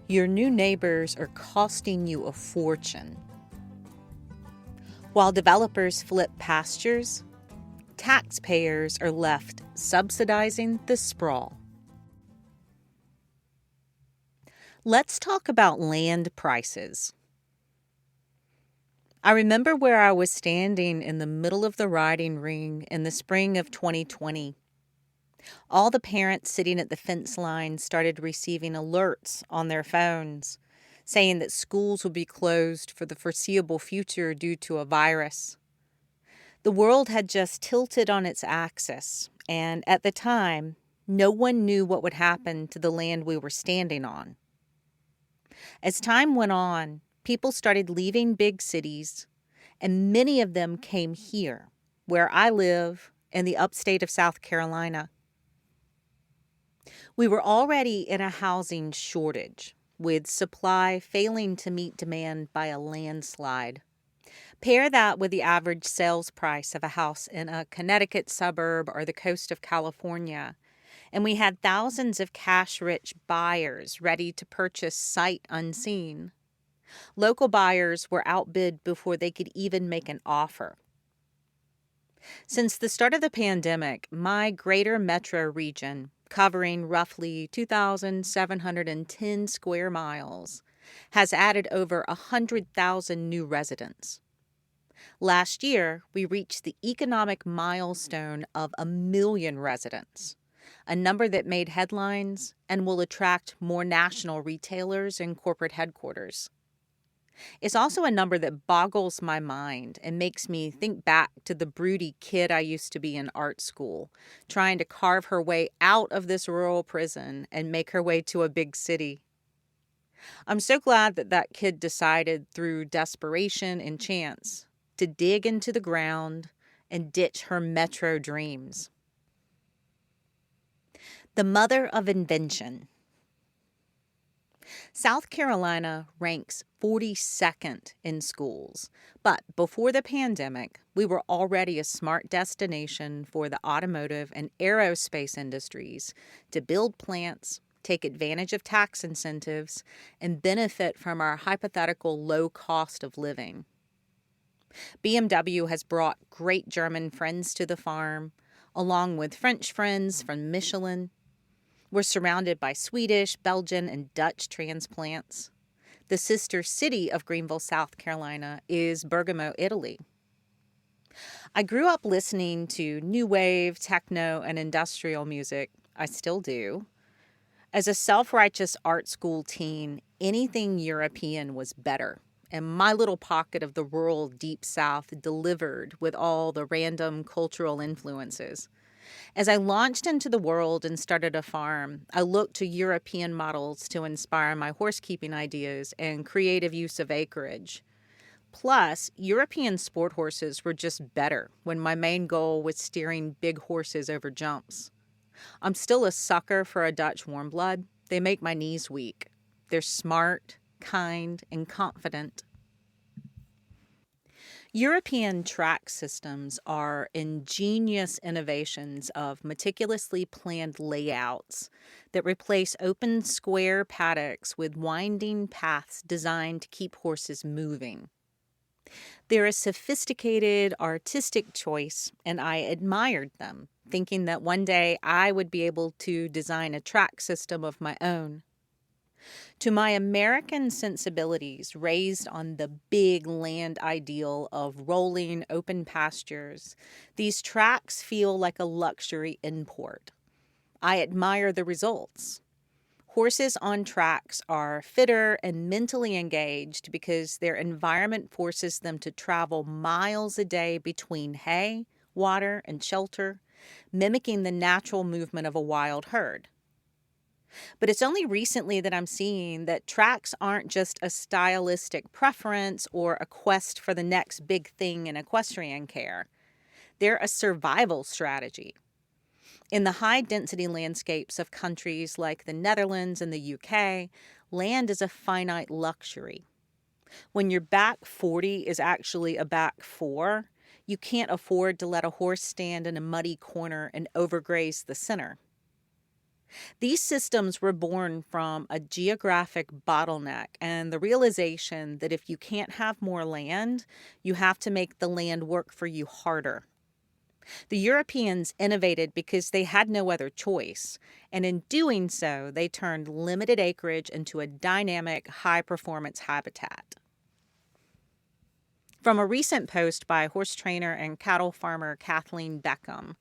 Your new neighbors are costing you a fortune. While developers flip pastures, taxpayers are left subsidizing the sprawl. Let's talk about land prices. I remember where I was standing in the middle of the riding ring in the spring of 2020. All the parents sitting at the fence line started receiving alerts on their phones saying that schools would be closed for the foreseeable future due to a virus. The world had just tilted on its axis, and at the time, no one knew what would happen to the land we were standing on. As time went on, people started leaving big cities, and many of them came here, where I live in the upstate of South Carolina. We were already in a housing shortage, with supply failing to meet demand by a landslide. Pair that with the average sales price of a house in a Connecticut suburb or the coast of California, and we had thousands of cash-rich buyers ready to purchase sight unseen. Local buyers were outbid before they could even make an offer. Since the start of the pandemic, my greater metro region, covering roughly 2,710 square miles, has added over 100,000 new residents. Last year, we reached the economic milestone of 1 million residents, a number that made headlines and will attract more national retailers and corporate headquarters. It's also a number that boggles my mind and makes me think back to the broody kid I used to be in art school, trying to carve her way out of this rural prison and make her way to a big city. I'm so glad that kid decided through desperation and chance to dig into the ground and ditch her metro dreams. The mother of invention. South Carolina ranks 42nd in schools, but before the pandemic, we were already a smart destination for the automotive and aerospace industries to build plants, take advantage of tax incentives, and benefit from our hypothetical low cost of living. BMW has brought great German friends to the farm, along with French friends from Michelin. We're surrounded by Swedish, Belgian, and Dutch transplants. The sister city of Greenville, South Carolina, is Bergamo, Italy. I grew up listening to new wave, techno, and industrial music. I still do. As a self-righteous art school teen, anything European was better, and my little pocket of the rural Deep South delivered with all the random cultural influences. As I launched into the world and started a farm, I looked to European models to inspire my horsekeeping ideas and creative use of acreage. Plus, European sport horses were just better when my main goal was steering big horses over jumps. I'm still a sucker for a Dutch warm blood. They make my knees weak. They're smart, kind, and confident. European track systems are ingenious innovations of meticulously planned layouts that replace open square paddocks with winding paths designed to keep horses moving. They're a sophisticated, artistic choice, and I admired them, thinking that one day I would be able to design a track system of my own. To my American sensibilities, raised on the big land ideal of rolling open pastures, these tracks feel like a luxury import. I admire the results. Horses on tracks are fitter and mentally engaged because their environment forces them to travel miles a day between hay, water, and shelter, mimicking the natural movement of a wild herd. But it's only recently that I'm seeing that tracks aren't just a stylistic preference or a quest for the next big thing in equestrian care. They're a survival strategy. In the high-density landscapes of countries like the Netherlands and the UK, land is a finite luxury. When your back 40 is actually a back 4, you can't afford to let a horse stand in a muddy corner and overgraze the center. These systems were born from a geographic bottleneck and the realization that if you can't have more land, you have to make the land work for you harder. The Europeans innovated because they had no other choice, and in doing so, they turned limited acreage into a dynamic, high-performance habitat. From a recent post by horse trainer and cattle farmer Kathleen Beckham,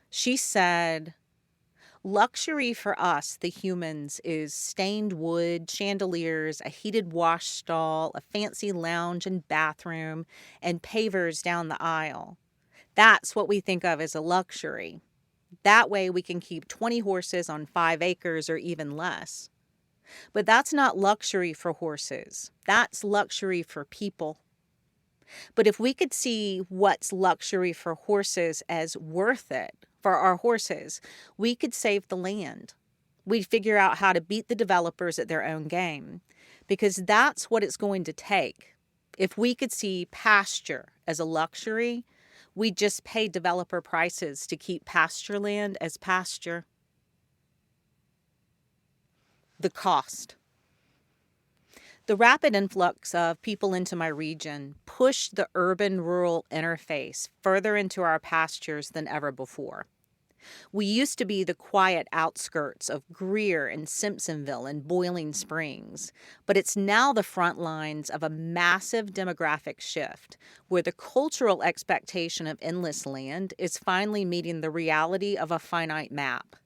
she said, "Luxury for us, the humans, is stained wood, chandeliers, a heated wash stall, a fancy lounge and bathroom, and pavers down the aisle. That's what we think of as a luxury. That way we can keep 20 horses on 5 acres or even less. But that's not luxury for horses. That's luxury for people. But if we could see what's luxury for horses as worth it for our horses, we could save the land. We'd figure out how to beat the developers at their own game, because that's what it's going to take. If we could see pasture as a luxury, we'd just pay developer prices to keep pasture land as pasture." The cost. The rapid influx of people into my region pushed the urban-rural interface further into our pastures than ever before. We used to be the quiet outskirts of Greer and Simpsonville and Boiling Springs, but it's now the front lines of a massive demographic shift where the cultural expectation of endless land is finally meeting the reality of a finite map.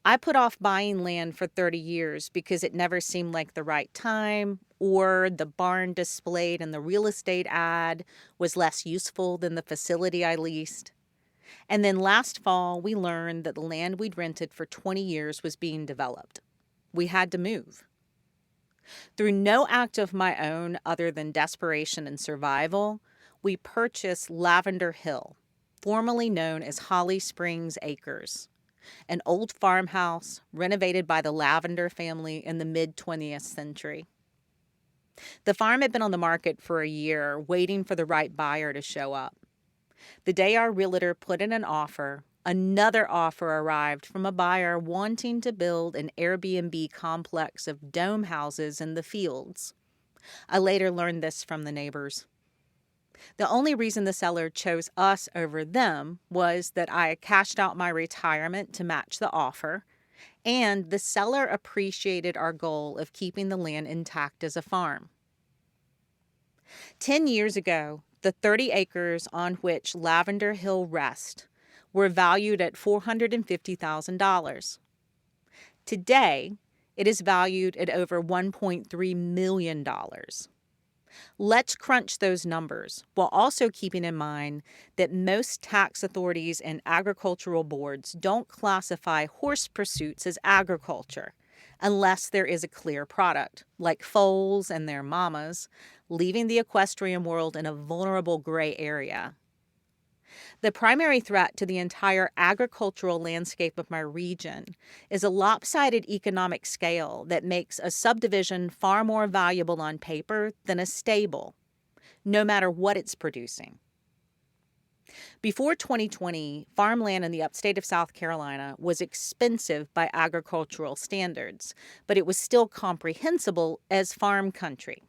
I put off buying land for 30 years because it never seemed like the right time, or the barn displayed in the real estate ad was less useful than the facility I leased. And then last fall, we learned that the land we'd rented for 20 years was being developed. We had to move. Through no act of my own other than desperation and survival, we purchased Lavender Hill, formerly known as Holly Springs Acres, an old farmhouse renovated by the Lavender family in the mid-20th century. The farm had been on the market for a year, waiting for the right buyer to show up. The day our realtor put in an offer, another offer arrived from a buyer wanting to build an Airbnb complex of dome houses in the fields. I later learned this from the neighbors. The only reason the seller chose us over them was that I cashed out my retirement to match the offer, and the seller appreciated our goal of keeping the land intact as a farm. 10 years ago, the 30 acres on which Lavender Hill rests were valued at $450,000. Today, it is valued at over $1.3 million. Let's crunch those numbers while also keeping in mind that most tax authorities and agricultural boards don't classify horse pursuits as agriculture unless there is a clear product, like foals and their mamas, leaving the equestrian world in a vulnerable gray area. The primary threat to the entire agricultural landscape of my region is a lopsided economic scale that makes a subdivision far more valuable on paper than a stable, no matter what it's producing. Before 2020, farmland in the upstate of South Carolina was expensive by agricultural standards, but it was still comprehensible as farm country.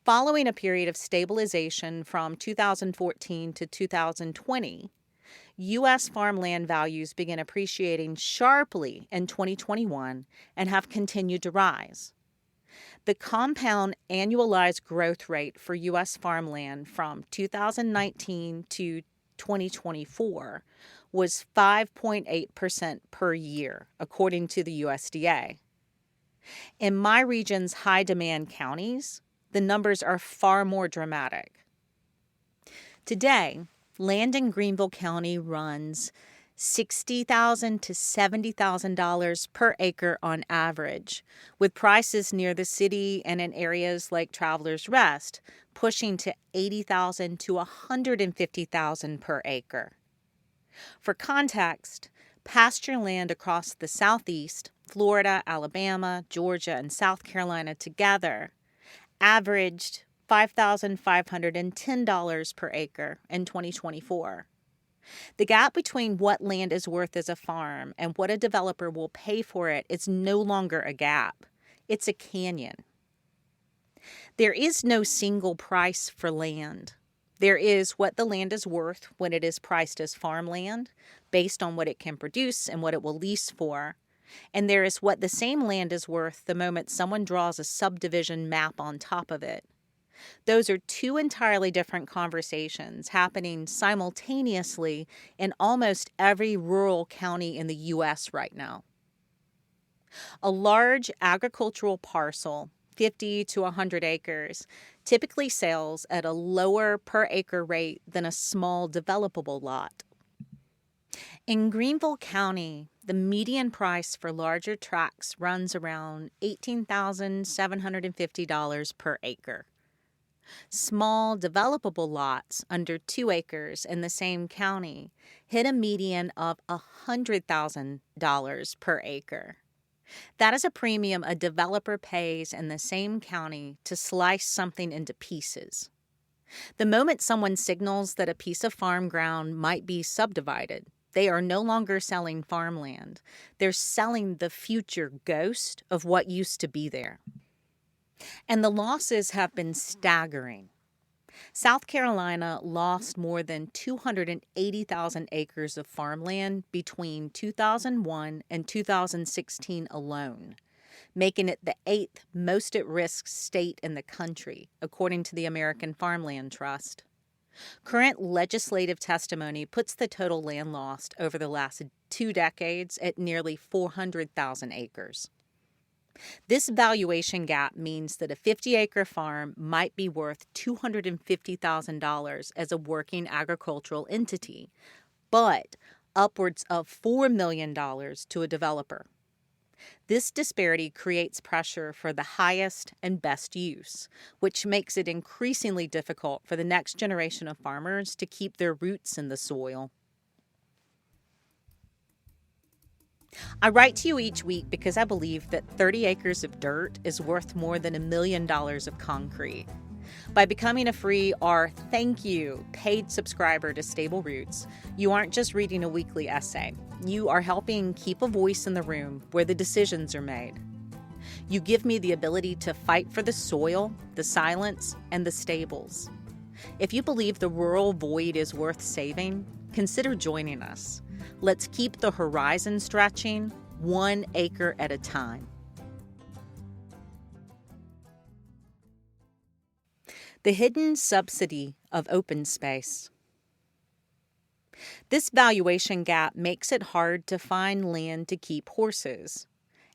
Following a period of stabilization from 2014 to 2020, U.S. farmland values began appreciating sharply in 2021 and have continued to rise. The compound annualized growth rate for U.S. farmland from 2019 to 2024 was 5.8% per year, according to the USDA. In my region's high-demand counties, the numbers are far more dramatic. Today, land in Greenville County runs $60,000 to $70,000 per acre on average, with prices near the city and in areas like Travelers Rest pushing to $80,000 to $150,000 per acre. For context, pasture land across the Southeast, Florida, Alabama, Georgia, and South Carolina together averaged $5,510 per acre in 2024. The gap between what land is worth as a farm and what a developer will pay for it is no longer a gap. It's a canyon. There is no single price for land. There is what the land is worth when it is priced as farmland, based on what it can produce and what it will lease for. And there is what the same land is worth the moment someone draws a subdivision map on top of it. Those are two entirely different conversations happening simultaneously in almost every rural county in the U.S. right now. A large agricultural parcel, 50 to 100 acres, typically sells at a lower per acre rate than a small developable lot. In Greenville County, the median price for larger tracts runs around $18,750 per acre. Small developable lots under 2 acres in the same county hit a median of $100,000 per acre. That is a premium a developer pays in the same county to slice something into pieces. The moment someone signals that a piece of farm ground might be subdivided, they are no longer selling farmland. They're selling the future ghost of what used to be there. And the losses have been staggering. South Carolina lost more than 280,000 acres of farmland between 2001 and 2016 alone, making it the 8th most at-risk state in the country, according to the American Farmland Trust. Current legislative testimony puts the total land lost over the last 2 decades at nearly 400,000 acres. This valuation gap means that a 50-acre farm might be worth $250,000 as a working agricultural entity, but upwards of $4 million to a developer. This disparity creates pressure for the highest and best use, which makes it increasingly difficult for the next generation of farmers to keep their roots in the soil. I write to you each week because I believe that 30 acres of dirt is worth more than $1 million of concrete. By becoming a free or thank you paid subscriber to Stable Roots, you aren't just reading a weekly essay. You are helping keep a voice in the room where the decisions are made. You give me the ability to fight for the soil, the silence, and the stables. If you believe the rural void is worth saving, consider joining us. Let's keep the horizon stretching 1 acre at a time. The hidden subsidy of open space. This valuation gap makes it hard to find land to keep horses,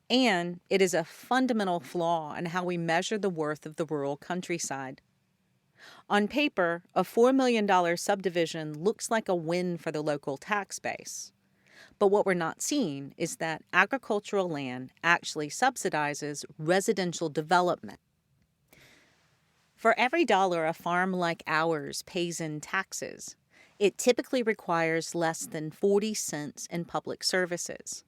and it is a fundamental flaw in how we measure the worth of the rural countryside. On paper, a $4 million subdivision looks like a win for the local tax base. But what we're not seeing is that agricultural land actually subsidizes residential development. For every dollar a farm like ours pays in taxes, it typically requires less than 40 cents in public services.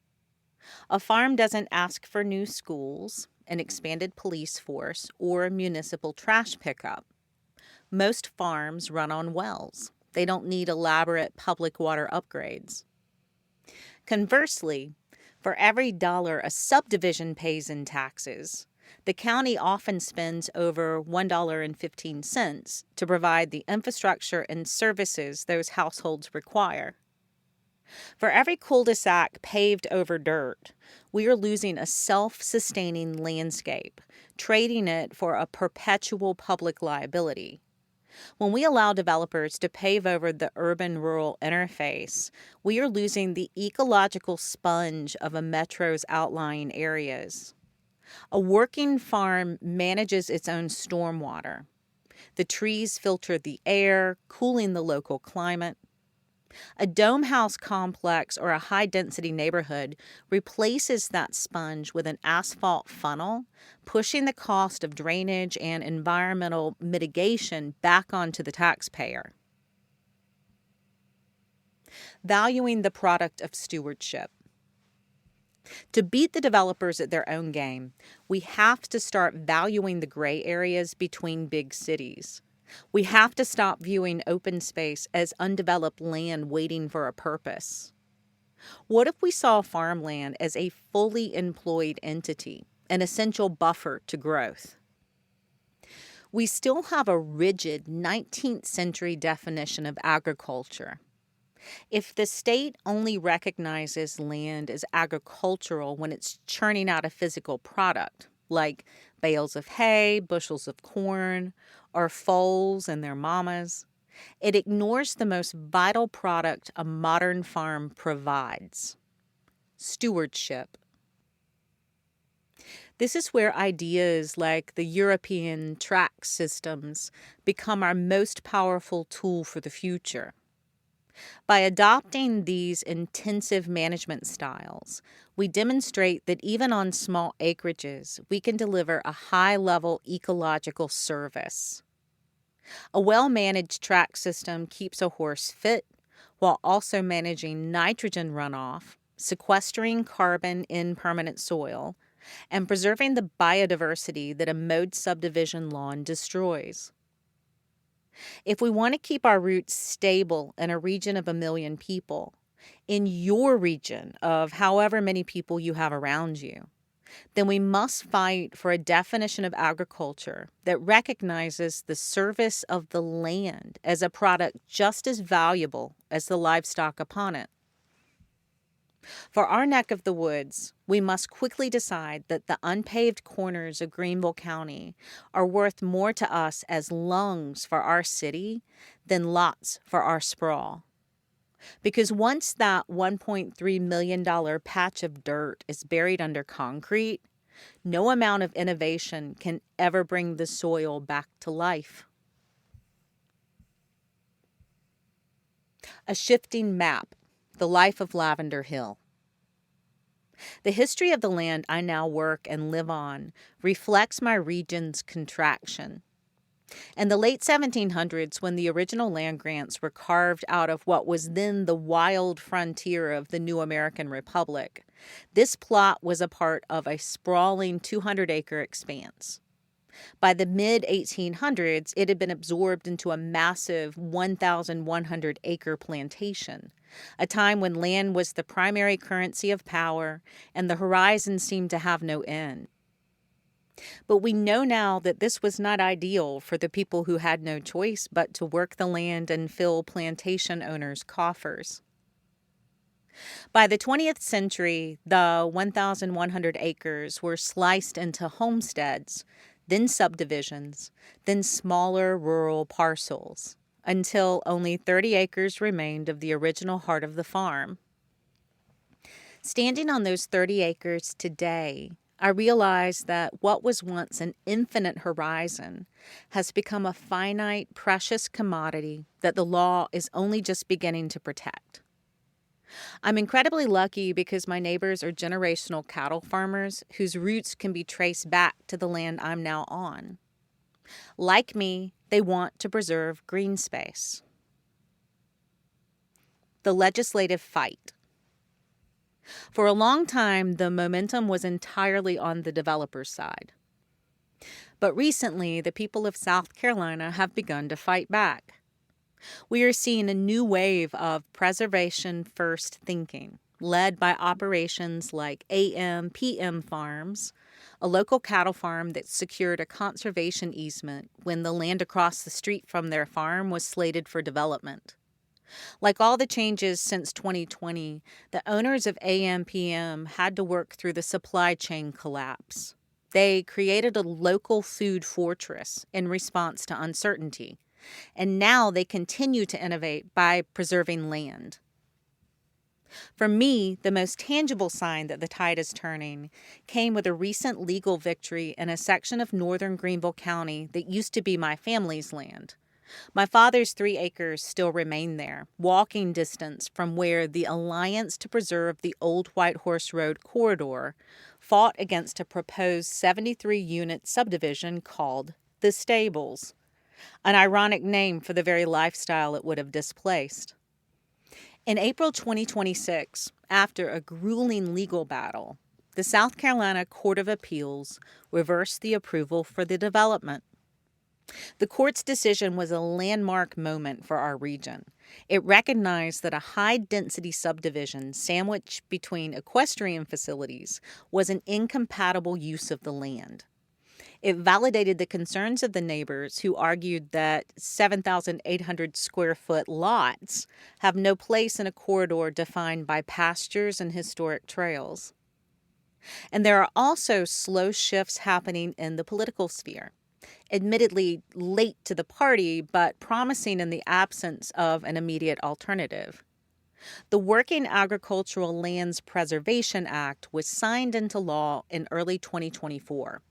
A farm doesn't ask for new schools, an expanded police force, or municipal trash pickup. Most farms run on wells. They don't need elaborate public water upgrades. Conversely, for every dollar a subdivision pays in taxes, the county often spends over $1.15 to provide the infrastructure and services those households require. For every cul-de-sac paved over dirt, we are losing a self-sustaining landscape, trading it for a perpetual public liability. When we allow developers to pave over the urban-rural interface, we are losing the ecological sponge of a metro's outlying areas. A working farm manages its own stormwater. The trees filter the air, cooling the local climate. A dome house complex or a high-density neighborhood replaces that sponge with an asphalt funnel, pushing the cost of drainage and environmental mitigation back onto the taxpayer. Valuing the product of stewardship. To beat the developers at their own game, we have to start valuing the gray areas between big cities. We have to stop viewing open space as undeveloped land waiting for a purpose. What if we saw farmland as a fully employed entity, an essential buffer to growth? We still have a rigid 19th century definition of agriculture. If the state only recognizes land as agricultural when it's churning out a physical product, like bales of hay, bushels of corn, or foals and their mamas, it ignores the most vital product a modern farm provides: stewardship. This is where ideas like the European track systems become our most powerful tool for the future. By adopting these intensive management styles, we demonstrate that even on small acreages, we can deliver a high-level ecological service. A well-managed track system keeps a horse fit while also managing nitrogen runoff, sequestering carbon in permanent soil, and preserving the biodiversity that a mowed subdivision lawn destroys. If we want to keep our roots stable in a region of 1 million people, in your region of however many people you have around you, then we must fight for a definition of agriculture that recognizes the service of the land as a product just as valuable as the livestock upon it. For our neck of the woods, we must quickly decide that the unpaved corners of Greenville County are worth more to us as lungs for our city than lots for our sprawl. Because once that $1.3 million patch of dirt is buried under concrete, no amount of innovation can ever bring the soil back to life. A shifting map, the life of Lavender Hill. The history of the land I now work and live on reflects my region's contraction. In the late 1700s, when the original land grants were carved out of what was then the wild frontier of the new American Republic, this plot was a part of a sprawling 200-acre expanse. By the mid-1800s, it had been absorbed into a massive 1,100-acre plantation, a time when land was the primary currency of power and the horizon seemed to have no end. But we know now that this was not ideal for the people who had no choice but to work the land and fill plantation owners' coffers. By the 20th century, the 1,100 acres were sliced into homesteads, then subdivisions, then smaller rural parcels, until only 30 acres remained of the original heart of the farm. Standing on those 30 acres today, I realize that what was once an infinite horizon has become a finite, precious commodity that the law is only just beginning to protect. I'm incredibly lucky because my neighbors are generational cattle farmers whose roots can be traced back to the land I'm now on. Like me, they want to preserve green space. The legislative fight. For a long time, the momentum was entirely on the developer's side. But recently, the people of South Carolina have begun to fight back. We are seeing a new wave of preservation-first thinking, led by operations like AM/PM Farms, a local cattle farm that secured a conservation easement when the land across the street from their farm was slated for development. Like all the changes since 2020, the owners of AM/PM had to work through the supply chain collapse. They created a local food fortress in response to uncertainty. And now they continue to innovate by preserving land. For me, the most tangible sign that the tide is turning came with a recent legal victory in a section of northern Greenville County that used to be my family's land. My father's 3 acres still remain there, walking distance from where the Alliance to Preserve the Old White Horse Road corridor fought against a proposed 73-unit subdivision called The Stables, an ironic name for the very lifestyle it would have displaced. In April 2026, after a grueling legal battle, the South Carolina Court of Appeals reversed the approval for the development. The court's decision was a landmark moment for our region. It recognized that a high-density subdivision sandwiched between equestrian facilities was an incompatible use of the land. It validated the concerns of the neighbors who argued that 7,800 square foot lots have no place in a corridor defined by pastures and historic trails. And there are also slow shifts happening in the political sphere, admittedly late to the party, but promising in the absence of an immediate alternative. The Working Agricultural Lands Preservation Act was signed into law in early 2024.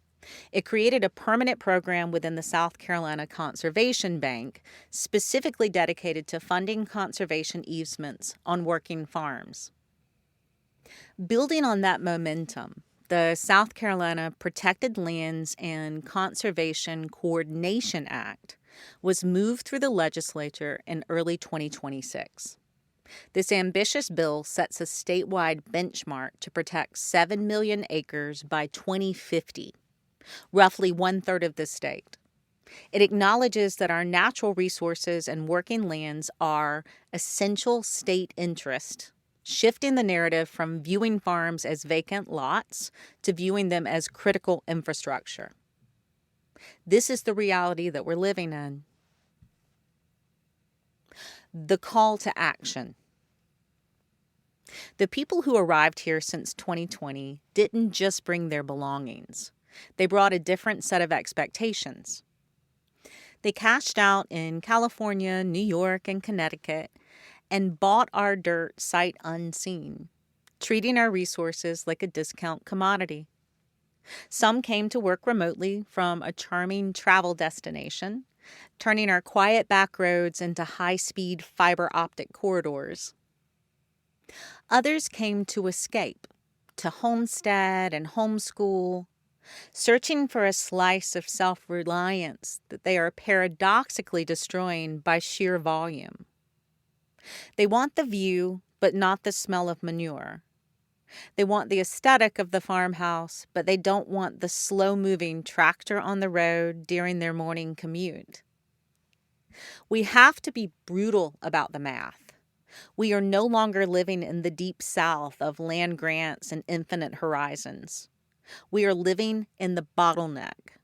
It created a permanent program within the South Carolina Conservation Bank specifically dedicated to funding conservation easements on working farms. Building on that momentum, the South Carolina Protected Lands and Conservation Coordination Act was moved through the legislature in early 2026. This ambitious bill sets a statewide benchmark to protect 7 million acres by 2050. Roughly one-third of the state. It acknowledges that our natural resources and working lands are essential state interest, shifting the narrative from viewing farms as vacant lots to viewing them as critical infrastructure. This is the reality that we're living in. The call to action. The people who arrived here since 2020 didn't just bring their belongings. They brought a different set of expectations. They cashed out in California, New York, and Connecticut and bought our dirt sight unseen, treating our resources like a discount commodity. Some came to work remotely from a charming travel destination, turning our quiet back roads into high-speed fiber optic corridors. Others came to escape, to homestead and homeschool, searching for a slice of self-reliance that they are paradoxically destroying by sheer volume. They want the view, but not the smell of manure. They want the aesthetic of the farmhouse, but they don't want the slow-moving tractor on the road during their morning commute. We have to be brutal about the math. We are no longer living in the deep south of land grants and infinite horizons. We are living in the bottleneck.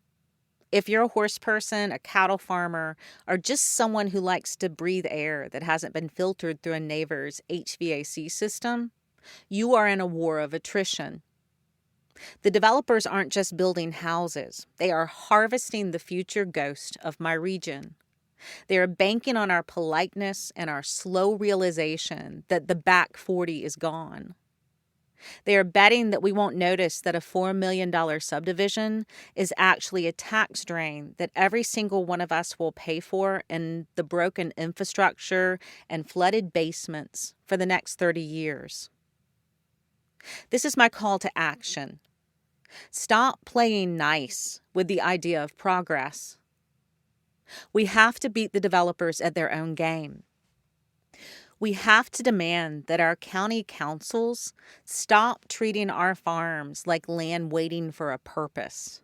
If you're a horse person, a cattle farmer, or just someone who likes to breathe air that hasn't been filtered through a neighbor's HVAC system, you are in a war of attrition. The developers aren't just building houses. They are harvesting the future ghost of my region. They are banking on our politeness and our slow realization that the back 40 is gone. They are betting that we won't notice that a $4 million subdivision is actually a tax drain that every single one of us will pay for in the broken infrastructure and flooded basements for the next 30 years. This is my call to action. Stop playing nice with the idea of progress. We have to beat the developers at their own game. We have to demand that our county councils stop treating our farms like land waiting for a purpose.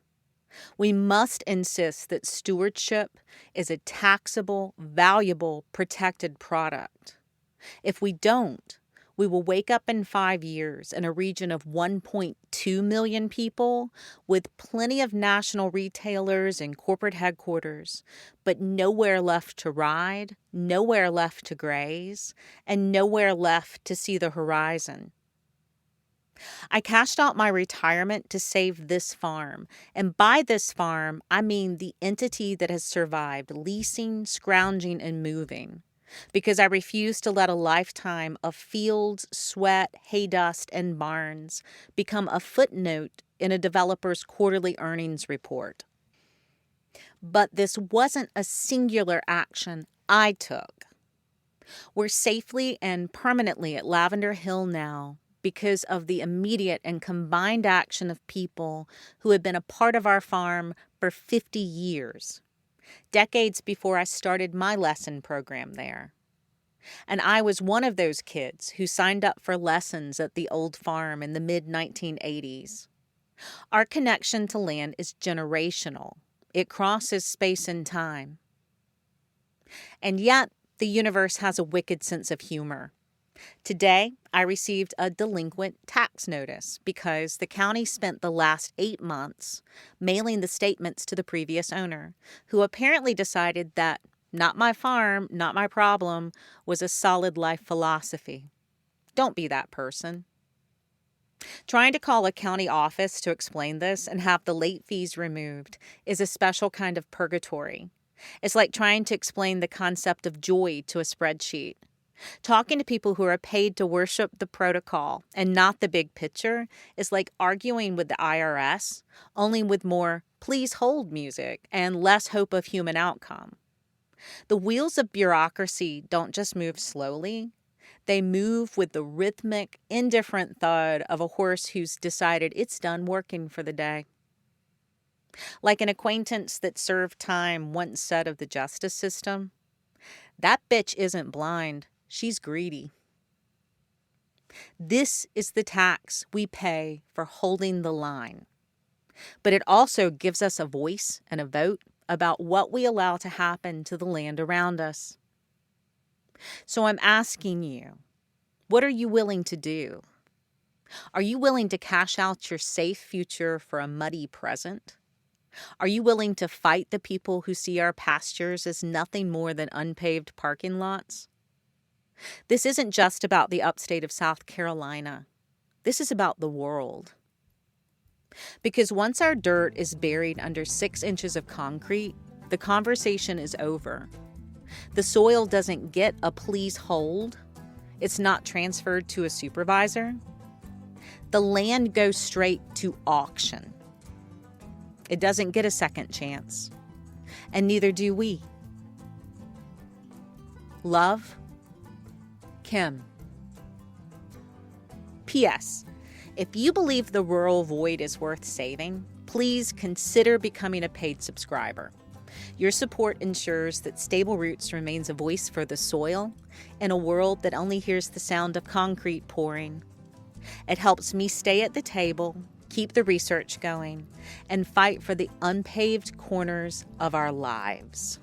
We must insist that stewardship is a taxable, valuable, protected product. If we don't, we will wake up in 5 years in a region of 1.2 million people with plenty of national retailers and corporate headquarters, but nowhere left to ride, nowhere left to graze, and nowhere left to see the horizon. I cashed out my retirement to save this farm, and by this farm, I mean the entity that has survived leasing, scrounging, and moving. Because I refuse to let a lifetime of fields, sweat, hay dust, and barns become a footnote in a developer's quarterly earnings report. But this wasn't a singular action I took. We're safely and permanently at Lavender Hill now because of the immediate and combined action of people who had been a part of our farm for 50 years. Decades before I started my lesson program there. And I was one of those kids who signed up for lessons at the old farm in the mid-1980s. Our connection to land is generational. It crosses space and time. And yet, the universe has a wicked sense of humor. Today, I received a delinquent tax notice because the county spent the last 8 months mailing the statements to the previous owner, who apparently decided that "not my farm, not my problem" was a solid life philosophy. Don't be that person. Trying to call a county office to explain this and have the late fees removed is a special kind of purgatory. It's like trying to explain the concept of joy to a spreadsheet. Talking to people who are paid to worship the protocol and not the big picture is like arguing with the IRS, only with more "please hold" music and less hope of human outcome. The wheels of bureaucracy don't just move slowly. They move with the rhythmic, indifferent thud of a horse who's decided it's done working for the day. Like an acquaintance that served time once said of the justice system, "That bitch isn't blind, she's greedy." This is the tax we pay for holding the line. But it also gives us a voice and a vote about what we allow to happen to the land around us. So I'm asking you, what are you willing to do? Are you willing to cash out your safe future for a muddy present? Are you willing to fight the people who see our pastures as nothing more than unpaved parking lots? This isn't just about the upstate of South Carolina. This is about the world. Because once our dirt is buried under 6 inches of concrete, the conversation is over. The soil doesn't get a "please hold." It's not transferred to a supervisor. The land goes straight to auction. It doesn't get a second chance. And neither do we. Love, Kim. P.S. If you believe the rural void is worth saving, please consider becoming a paid subscriber. Your support ensures that Stable Roots remains a voice for the soil in a world that only hears the sound of concrete pouring. It helps me stay at the table, keep the research going, and fight for the unpaved corners of our lives.